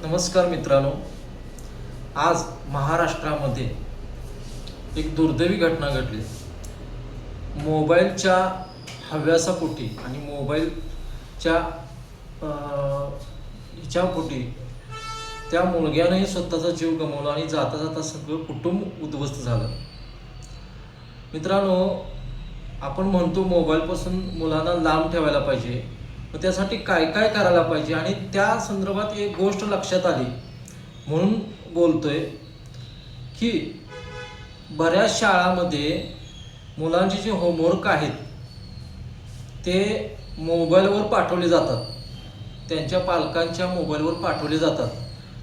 नमस्कार मित्रांनो, आज महाराष्ट्रामध्ये एक दुर्दैवी घटना घडली. मोबाईलच्या हव्यासापोटी आणि मोबाईलच्या हिच्यापोटी त्या मुलग्यानेही स्वतःचा जीव गमावला आणि जाता जाता सगळं कुटुंब उद्ध्वस्त झालं. मित्रांनो, आपण म्हणतो मोबाईलपासून मुलांना लांब ठेवायला पाहिजे, मग त्यासाठी काय काय करायला पाहिजे आणि त्या संदर्भात एक गोष्ट लक्षात आली म्हणून बोलतोय की बऱ्याच शाळांमध्ये मुलांचे जे होमवर्क आहेत ते मोबाईलवर पाठवले जातात, त्यांच्या पालकांच्या मोबाईलवर पाठवले जातात.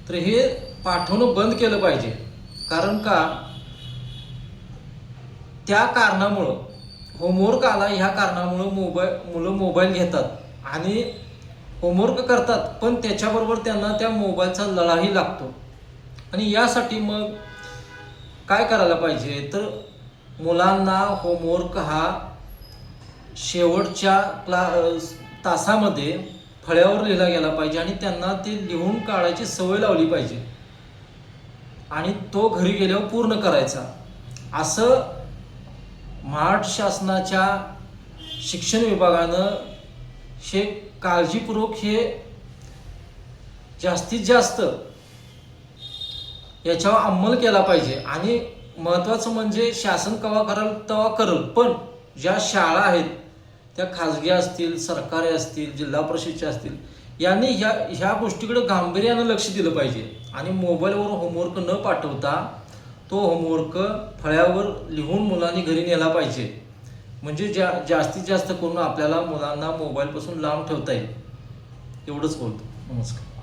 तर हे पाठवणं बंद केलं पाहिजे. कारण का, त्या कारणामुळं होमवर्क आला ह्या कारणामुळं मुलं मोबाईल घेतात आणि होमवर्क करतात, पण त्याच्याबरोबर त्यांना त्या मोबाईलचा लळाही लागतो. आणि यासाठी मग काय करायला पाहिजे, तर मुलांना होमवर्क हा शेवटच्या तासामध्ये फळ्यावर लिहिला गेला पाहिजे आणि त्यांना ते लिहून काढायची सवय लावली पाहिजे आणि तो घरी गेल्यावर पूर्ण करायचा. असं महाराष्ट्र शासनाच्या शिक्षण विभागानं हे काळजीपूर्वक हे जास्तीत जास्त याच्यावर अंमल केला पाहिजे. आणि महत्त्वाचं म्हणजे शासन केव्हा करेल तेव्हा करेल, पण ज्या शाळा आहेत त्या खाजगी असतील, सरकारी असतील, जिल्हा परिषदच्या असतील, यांनी ह्या गोष्टीकडे गांभीर्यानं लक्ष दिलं पाहिजे आणि मोबाईलवर होमवर्क न पाठवता तो होमवर्क फळ्यावर लिहून मुलांनी घरी नेला पाहिजे. म्हणजे जास्तीत जास्त करून आपल्याला मुलांना मोबाईलपासून लांब ठेवता येईल. एवढंच बोलतो. नमस्कार.